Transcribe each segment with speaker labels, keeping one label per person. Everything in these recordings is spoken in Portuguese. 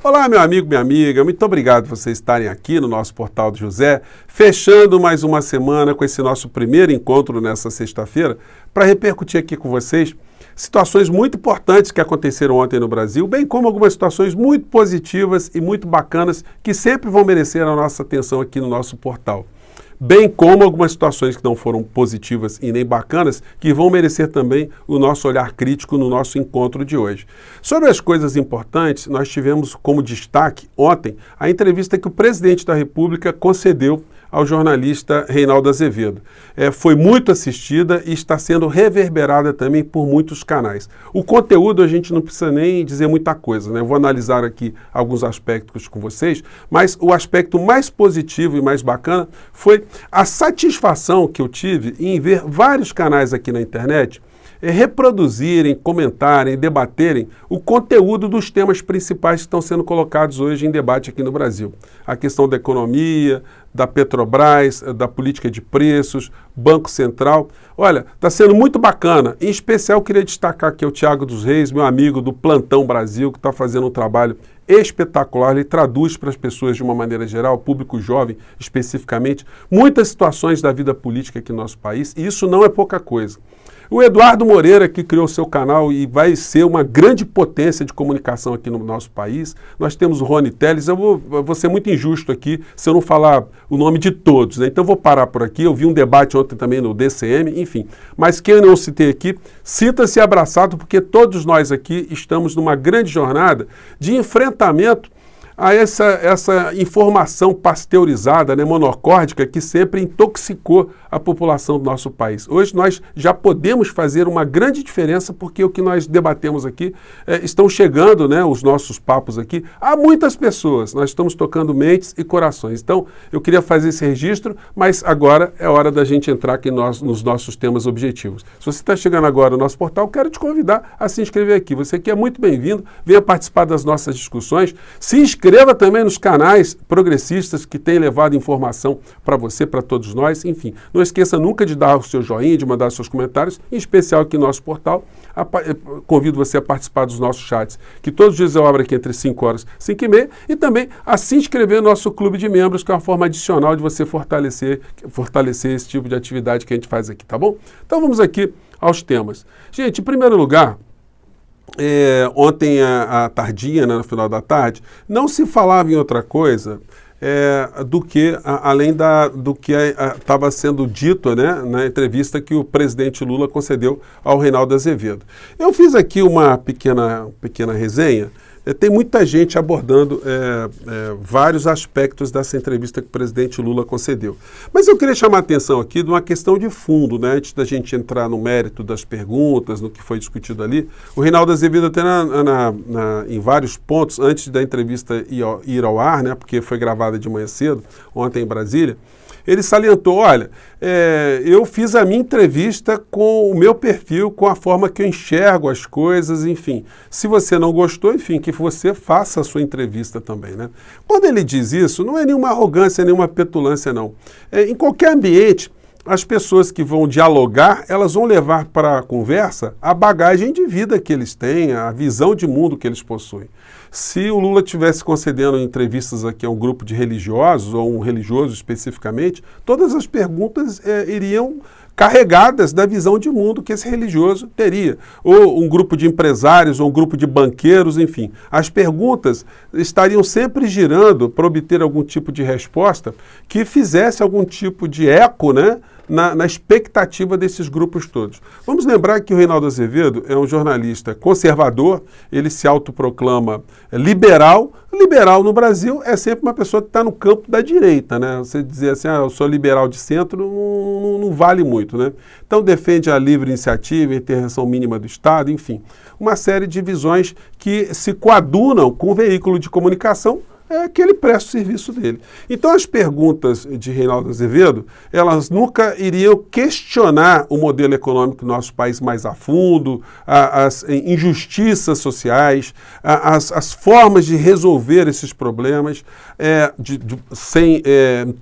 Speaker 1: Olá, meu amigo, minha amiga, muito obrigado por vocês estarem aqui no nosso Portal do José, fechando mais uma semana com esse nosso primeiro encontro nessa sexta-feira, para repercutir aqui com vocês situações muito importantes que aconteceram ontem no Brasil, bem como algumas situações muito positivas e muito bacanas que sempre vão merecer a nossa atenção aqui no nosso portal. Bem como algumas situações que não foram positivas e nem bacanas, que vão merecer também o nosso olhar crítico no nosso encontro de hoje. Sobre as coisas importantes, nós tivemos como destaque ontem a entrevista que o presidente da República concedeu ao jornalista Reinaldo Azevedo. Foi muito assistida e está sendo reverberada também por muitos canais. O conteúdo a gente não precisa nem dizer muita coisa, né? Eu vou analisar aqui alguns aspectos com vocês, mas o aspecto mais positivo e mais bacana foi a satisfação que eu tive em ver vários canais aqui na internet reproduzirem, comentarem, debaterem o conteúdo dos temas principais que estão sendo colocados hoje em debate aqui no Brasil. A questão da economia, da Petrobras, da política de preços, Banco Central. Olha, está sendo muito bacana. Em especial, eu queria destacar aqui o Thiago dos Reis, meu amigo do Plantão Brasil, que está fazendo um trabalho espetacular. Ele traduz para as pessoas de uma maneira geral, público jovem especificamente, muitas situações da vida política aqui no nosso país, e isso não é pouca coisa. O Eduardo Moreira, que criou seu canal e vai ser uma grande potência de comunicação aqui no nosso país. Nós temos o Rony Telles. Eu vou ser muito injusto aqui se eu não falar o nome de todos, né? Então vou parar por aqui. Eu vi um debate ontem também no DCM, enfim. Mas quem eu não citei aqui, sinta-se abraçado, porque todos nós aqui estamos numa grande jornada de enfrentamento a essa informação pasteurizada, né, monocórdica, que sempre intoxicou a população do nosso país. Hoje nós já podemos fazer uma grande diferença, porque o que nós debatemos aqui estão chegando, né, os nossos papos aqui, a muitas pessoas. Nós estamos tocando mentes e corações. Então, eu queria fazer esse registro, mas agora é hora da gente entrar aqui nos nossos temas objetivos. Se você está chegando agora no nosso portal, quero te convidar a se inscrever aqui. Você aqui é muito bem-vindo, venha participar das nossas discussões, se inscreva também nos canais progressistas que têm levado informação para você, para todos nós, enfim. Não esqueça nunca de dar o seu joinha, de mandar seus comentários, em especial aqui no nosso portal. Convido você a participar dos nossos chats, que todos os dias eu abro aqui entre 5 horas e 5 e meia, e também a se inscrever no nosso clube de membros, que é uma forma adicional de você fortalecer esse tipo de atividade que a gente faz aqui, tá bom? Então vamos aqui aos temas. Gente, em primeiro lugar, ontem à tardinha, né, no final da tarde, não se falava em outra coisa do que, além do que estava sendo dito, né, na entrevista que o presidente Lula concedeu ao Reinaldo Azevedo. Eu fiz aqui uma pequena resenha. Tem muita gente abordando vários aspectos dessa entrevista que o presidente Lula concedeu. Mas eu queria chamar a atenção aqui de uma questão de fundo, né? Antes da gente entrar no mérito das perguntas, no que foi discutido ali. O Reinaldo Azevedo até em vários pontos, antes da entrevista ir ao ar, né? Porque foi gravada de manhã cedo, ontem em Brasília, ele salientou, olha, eu fiz a minha entrevista com o meu perfil, com a forma que eu enxergo as coisas, enfim. Se você não gostou, enfim, que você faça a sua entrevista também, né? Quando ele diz isso, não é nenhuma arrogância, nenhuma petulância, não. Em qualquer ambiente, as pessoas que vão dialogar, elas vão levar para a conversa a bagagem de vida que eles têm, a visão de mundo que eles possuem. Se o Lula estivesse concedendo entrevistas aqui a um grupo de religiosos, ou um religioso especificamente, todas as perguntas iriam carregadas da visão de mundo que esse religioso teria. Ou um grupo de empresários, ou um grupo de banqueiros, enfim. As perguntas estariam sempre girando para obter algum tipo de resposta que fizesse algum tipo de eco, né, na expectativa desses grupos todos. Vamos lembrar que o Reinaldo Azevedo é um jornalista conservador, ele se autoproclama liberal. Liberal no Brasil é sempre uma pessoa que está no campo da direita, né? Você dizer assim, eu sou liberal de centro, não vale muito, né? Então defende a livre iniciativa, a intervenção mínima do Estado, enfim. Uma série de visões que se coadunam com o veículo de comunicação que ele presta o serviço dele. Então as perguntas de Reinaldo Azevedo, elas nunca iriam questionar o modelo econômico do nosso país mais a fundo, as injustiças sociais, as formas de resolver esses problemas, sem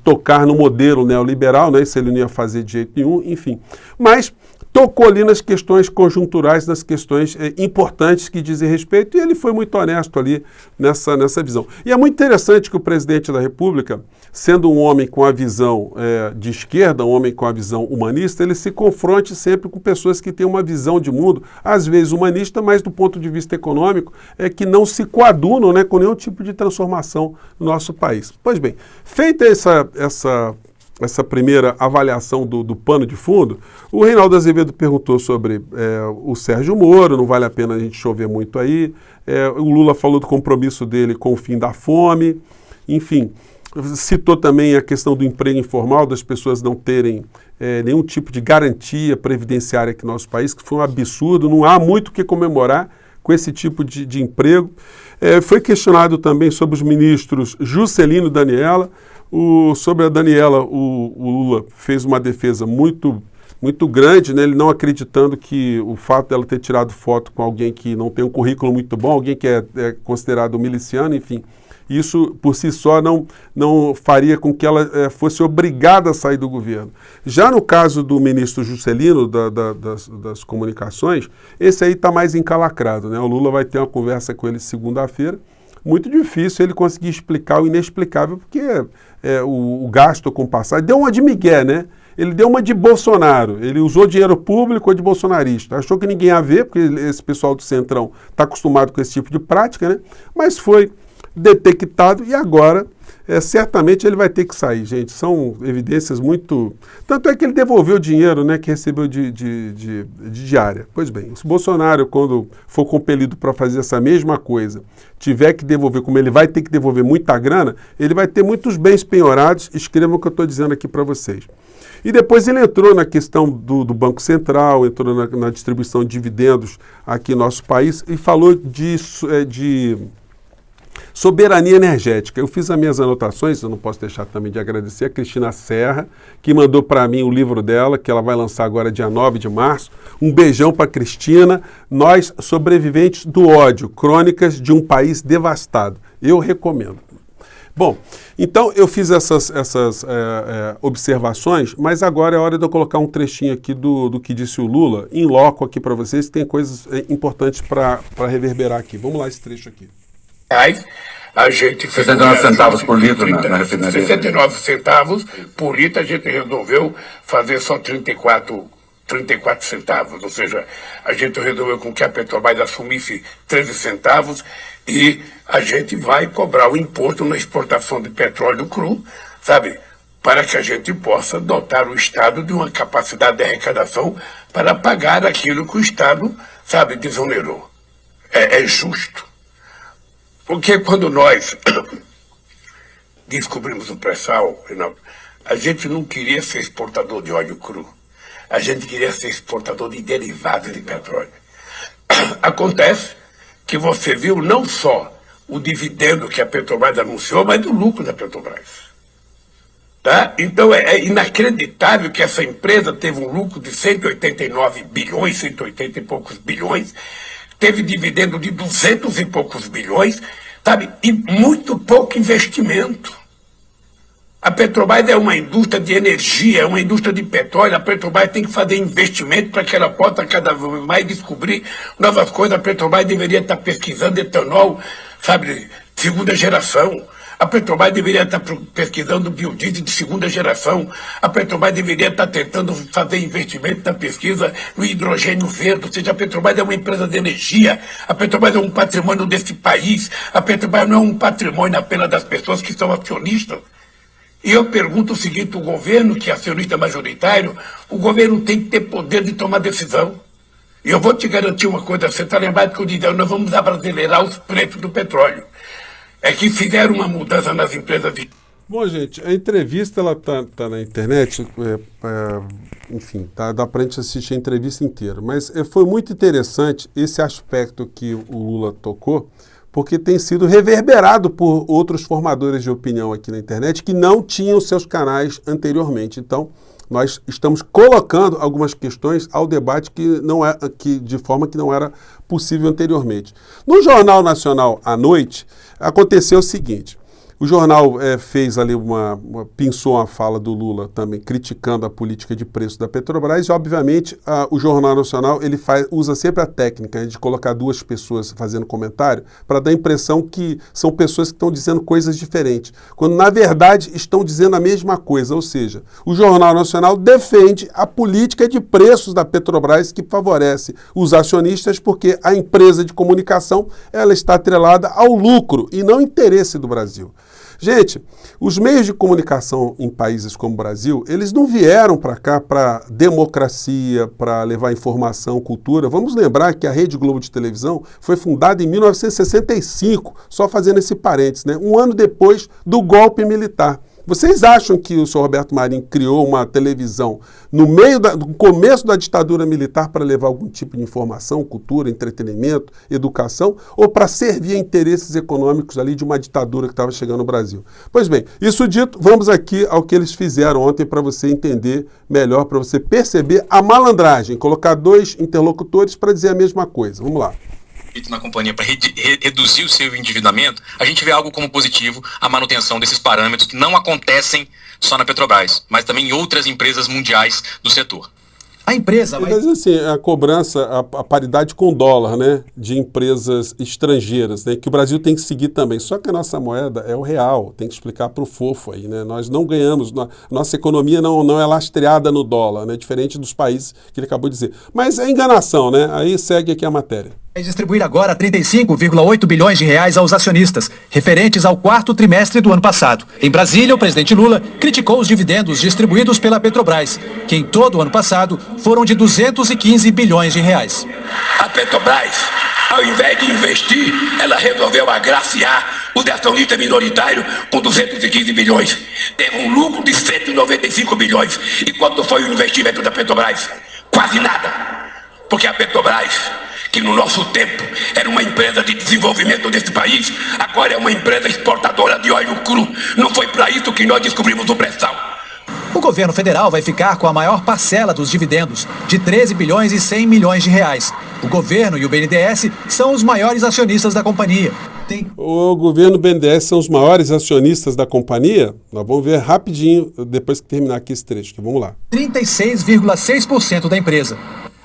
Speaker 1: tocar no modelo neoliberal, né? Isso ele não ia fazer de jeito nenhum, enfim. Mas tocou ali nas questões conjunturais, nas questões importantes que dizem respeito, e ele foi muito honesto ali nessa visão. E é muito interessante que o presidente da República, sendo um homem com a visão de esquerda, um homem com a visão humanista, ele se confronte sempre com pessoas que têm uma visão de mundo, às vezes humanista, mas do ponto de vista econômico, que não se coadunam, né, com nenhum tipo de transformação no nosso país. Pois bem, feita essa primeira avaliação do pano de fundo, o Reinaldo Azevedo perguntou sobre o Sérgio Moro, não vale a pena a gente chover muito aí, o Lula falou do compromisso dele com o fim da fome, enfim, citou também a questão do emprego informal, das pessoas não terem nenhum tipo de garantia previdenciária aqui no nosso país, que foi um absurdo, não há muito o que comemorar com esse tipo de emprego. Foi questionado também sobre os ministros Juscelino e Daniela. Sobre a Daniela, o Lula fez uma defesa muito grande, né? Ele não acreditando que o fato dela ter tirado foto com alguém que não tem um currículo muito bom, alguém que é considerado miliciano, enfim, isso por si só não faria com que ela fosse obrigada a sair do governo. Já no caso do ministro Juscelino, das comunicações, esse aí está mais encalacrado, né? O Lula vai ter uma conversa com ele segunda-feira. Muito difícil ele conseguir explicar o inexplicável, porque o gasto com passagem deu uma de migué, né? Ele deu uma de Bolsonaro, ele usou dinheiro público ou de bolsonarista. Achou que ninguém ia ver, porque esse pessoal do Centrão está acostumado com esse tipo de prática, né? Mas foi detectado e agora certamente ele vai ter que sair, gente. São evidências muito... Tanto é que ele devolveu o dinheiro, né, que recebeu de diária. Pois bem, se o Bolsonaro, quando for compelido para fazer essa mesma coisa, tiver que devolver, como ele vai ter que devolver muita grana, ele vai ter muitos bens penhorados. Escrevam o que eu estou dizendo aqui para vocês. E depois ele entrou na questão do Banco Central, entrou na distribuição de dividendos aqui no nosso país e falou de soberania energética. Eu fiz as minhas anotações, eu não posso deixar também de agradecer a Cristina Serra, que mandou para mim o livro dela, que ela vai lançar agora dia 9 de março. Um beijão para Cristina. Nós, sobreviventes do ódio, crônicas de um país devastado. Eu recomendo. Bom, então eu fiz essas observações, mas agora é hora de eu colocar um trechinho aqui do que disse o Lula, em loco aqui para vocês, que tem coisas importantes para reverberar aqui. Vamos lá, esse trecho aqui.
Speaker 2: A gente
Speaker 3: 69 centavos por litro na refinaria.
Speaker 2: 69 centavos por litro, a gente resolveu fazer só 34 centavos, ou seja, a gente resolveu com que a Petrobras assumisse 13 centavos e a gente vai cobrar o imposto na exportação de petróleo cru, sabe, para que a gente possa dotar o Estado de uma capacidade de arrecadação para pagar aquilo que o Estado, sabe, desonerou. É justo. Porque quando nós descobrimos o pré-sal, a gente não queria ser exportador de óleo cru. A gente queria ser exportador de derivados de petróleo. Acontece que você viu não só o dividendo que a Petrobras anunciou, mas o lucro da Petrobras. Tá? Então é inacreditável que essa empresa teve um lucro de 189 bilhões, 180 e poucos bilhões, teve dividendo de 200 e poucos bilhões, sabe? E muito pouco investimento. A Petrobras é uma indústria de energia, é uma indústria de petróleo. A Petrobras tem que fazer investimento para que ela possa cada vez mais descobrir novas coisas. A Petrobras deveria estar pesquisando etanol, sabe, segunda geração. A Petrobras deveria estar pesquisando biodiesel de segunda geração. A Petrobras deveria estar tentando fazer investimento na pesquisa no hidrogênio verde. Ou seja, a Petrobras é uma empresa de energia. A Petrobras é um patrimônio desse país. A Petrobras não é um patrimônio apenas das pessoas que são acionistas. E eu pergunto o seguinte, o governo, que é acionista majoritário, o governo tem que ter poder de tomar decisão. E eu vou te garantir uma coisa, você está lembrado que eu disse, nós vamos abrasileirar os preços do petróleo. É que fizeram uma mudança nas empresas de...
Speaker 1: Bom, gente, a entrevista ela tá na internet, enfim, dá para a gente assistir a entrevista inteira, mas foi muito interessante esse aspecto que o Lula tocou, porque tem sido reverberado por outros formadores de opinião aqui na internet que não tinham seus canais anteriormente. Então, nós estamos colocando algumas questões ao debate de forma que não era possível anteriormente. No Jornal Nacional à noite, aconteceu o seguinte, O jornal fez ali pinçou uma fala do Lula também, criticando a política de preço da Petrobras e, obviamente, o Jornal Nacional ele usa sempre a técnica de colocar duas pessoas fazendo comentário para dar a impressão que são pessoas que estão dizendo coisas diferentes, quando, na verdade, estão dizendo a mesma coisa, ou seja, o Jornal Nacional defende a política de preços da Petrobras que favorece os acionistas porque a empresa de comunicação ela está atrelada ao lucro e não ao interesse do Brasil. Gente, os meios de comunicação em países como o Brasil, eles não vieram para cá para democracia, para levar informação, cultura. Vamos lembrar que a Rede Globo de televisão foi fundada em 1965, só fazendo esse parênteses, né? Um ano depois do golpe militar. Vocês acham que o senhor Roberto Marinho criou uma televisão no começo da ditadura militar para levar algum tipo de informação, cultura, entretenimento, educação, ou para servir a interesses econômicos ali de uma ditadura que estava chegando no Brasil? Pois bem, isso dito, vamos aqui ao que eles fizeram ontem para você entender melhor, para você perceber a malandragem, colocar dois interlocutores para dizer a mesma coisa. Vamos lá.
Speaker 4: Na companhia para reduzir o seu endividamento, a gente vê algo como positivo a manutenção desses parâmetros que não acontecem só na Petrobras, mas também em outras empresas mundiais do setor.
Speaker 5: A empresa vai...
Speaker 1: Mas assim, a cobrança, a paridade com o dólar, né, de empresas estrangeiras, né, que o Brasil tem que seguir também. Só que a nossa moeda é o real, tem que explicar para o fofo aí, né? Nós não ganhamos, nossa economia não é lastreada no dólar, né, diferente dos países que ele acabou de dizer. Mas é enganação, né? Aí segue aqui a matéria.
Speaker 5: Vai distribuir agora 35,8 bilhões de reais aos acionistas, referentes ao quarto trimestre do ano passado. Em Brasília, o presidente Lula criticou os dividendos distribuídos pela Petrobras, que em todo o ano passado foram de 215 bilhões de reais.
Speaker 2: A Petrobras, ao invés de investir, ela resolveu agraciar o acionista minoritário com 215 bilhões. Teve um lucro de 195 bilhões. E quanto foi o investimento da Petrobras? Quase nada. Porque a Petrobras, que no nosso tempo era uma empresa de desenvolvimento desse país, agora é uma empresa exportadora de óleo cru. Não foi para isso que nós descobrimos o pré-sal.
Speaker 5: O governo federal vai ficar com a maior parcela dos dividendos, de 13 bilhões e 100 milhões de reais. O governo e o BNDES são os maiores acionistas da companhia.
Speaker 1: O governo e o BNDES são os maiores acionistas da companhia? Nós vamos ver rapidinho, depois que terminar aqui esse trecho. Vamos lá.
Speaker 5: 36,6% da empresa.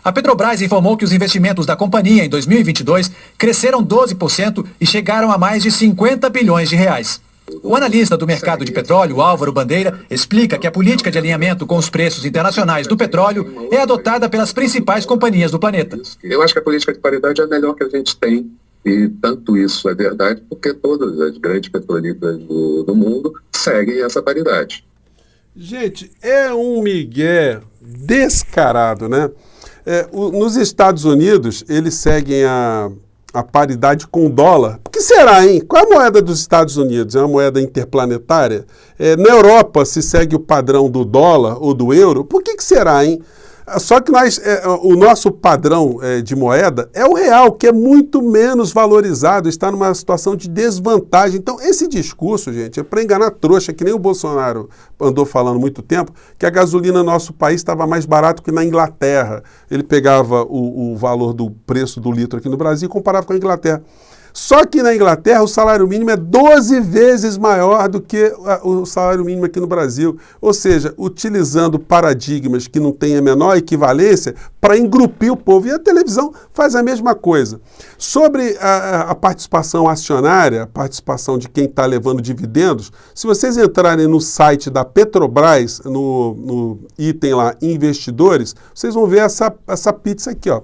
Speaker 5: A Petrobras informou que os investimentos da companhia em 2022 cresceram 12% e chegaram a mais de 50 bilhões de reais. O analista do mercado de petróleo, Álvaro Bandeira, explica que a política de alinhamento com os preços internacionais do petróleo é adotada pelas principais companhias do planeta.
Speaker 3: Eu acho que a política de paridade é a melhor que a gente tem. E tanto isso é verdade porque todas as grandes petroleiras do mundo seguem essa paridade.
Speaker 1: Gente, é um migué descarado, né? Nos Estados Unidos, eles seguem a paridade com o dólar. Por que será, hein? Qual é a moeda dos Estados Unidos? É uma moeda interplanetária? Na Europa se segue o padrão do dólar ou do euro? Por que será, hein? Só que o nosso padrão de moeda é o real, que é muito menos valorizado, está numa situação de desvantagem. Então, esse discurso, gente, é para enganar trouxa, que nem o Bolsonaro andou falando há muito tempo, que a gasolina no nosso país estava mais barato que na Inglaterra. Ele pegava o valor do preço do litro aqui no Brasil e comparava com a Inglaterra. Só que na Inglaterra o salário mínimo é 12 vezes maior do que o salário mínimo aqui no Brasil. Ou seja, utilizando paradigmas que não têm a menor equivalência para engrupir o povo. E a televisão faz a mesma coisa. Sobre a participação acionária, a participação de quem está levando dividendos, se vocês entrarem no site da Petrobras, no item lá, investidores, vocês vão ver essa pizza aqui, ó.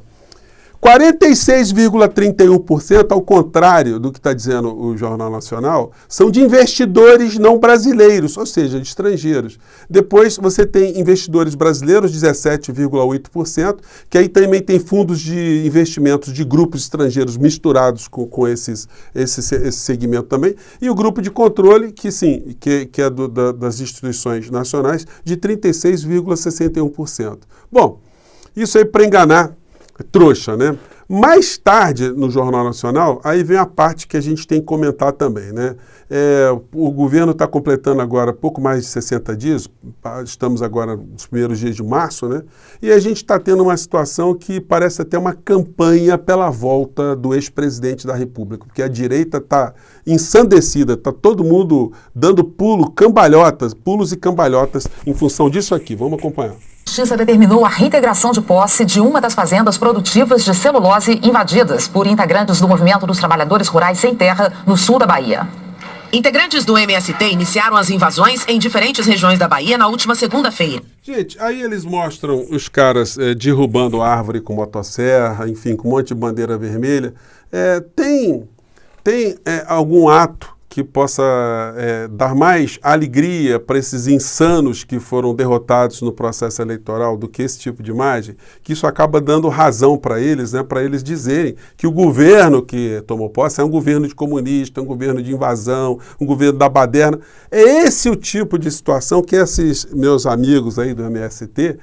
Speaker 1: 46,31%, ao contrário do que está dizendo o Jornal Nacional, são de investidores não brasileiros, ou seja, de estrangeiros. Depois você tem investidores brasileiros, 17,8%, que aí também tem fundos de investimentos de grupos estrangeiros misturados com esse segmento também, e o grupo de controle, que sim, que é das instituições nacionais, de 36,61%. Bom, isso aí para enganar trouxa, né? Mais tarde, no Jornal Nacional, aí vem a parte que a gente tem que comentar também, né? O governo está completando agora pouco mais de 60 dias, estamos agora nos primeiros dias de março, né? E a gente está tendo uma situação que parece até uma campanha pela volta do ex-presidente da República, porque a direita está ensandecida, está todo mundo dando pulos e cambalhotas em função disso aqui. Vamos acompanhar.
Speaker 6: A Justiça determinou a reintegração de posse de uma das fazendas produtivas de celulose invadidas por integrantes do Movimento dos Trabalhadores Rurais Sem Terra, no sul da Bahia. Integrantes do MST iniciaram as invasões em diferentes regiões da Bahia na última segunda-feira.
Speaker 1: Gente, aí eles mostram os caras derrubando árvore com motosserra, enfim, com um monte de bandeira vermelha. Tem algum ato que possa dar mais alegria para esses insanos que foram derrotados no processo eleitoral do que esse tipo de imagem? Que isso acaba dando razão para eles, né, para eles dizerem que o governo que tomou posse é um governo de comunista, um governo de invasão, um governo da baderna. É esse o tipo de situação que esses meus amigos aí do MST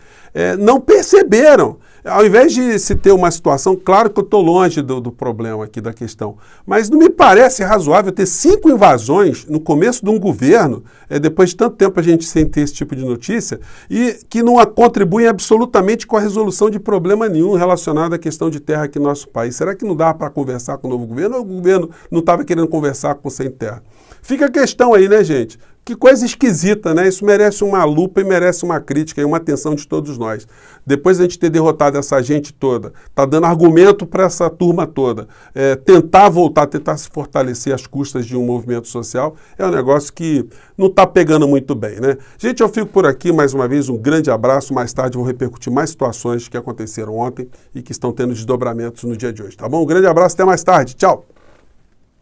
Speaker 1: não perceberam. Ao invés de se ter uma situação, claro que eu estou longe do problema aqui, da questão, mas não me parece razoável ter 5 invasões no começo de um governo, depois de tanto tempo a gente sem ter esse tipo de notícia, e que não contribuem absolutamente com a resolução de problema nenhum relacionado à questão de terra aqui no nosso país. Será que não dá para conversar com o novo governo ou o governo não estava querendo conversar com o sem terra? Fica a questão aí, né, gente? Que coisa esquisita, né? Isso merece uma lupa e merece uma crítica e uma atenção de todos nós. Depois de a gente ter derrotado essa gente toda, tá dando argumento para essa turma toda, tentar voltar, tentar se fortalecer às custas de um movimento social, é um negócio que não está pegando muito bem, né? Gente, eu fico por aqui, mais uma vez, um grande abraço. Mais tarde vou repercutir mais situações que aconteceram ontem e que estão tendo desdobramentos no dia de hoje, tá bom? Um grande abraço, até mais tarde. Tchau!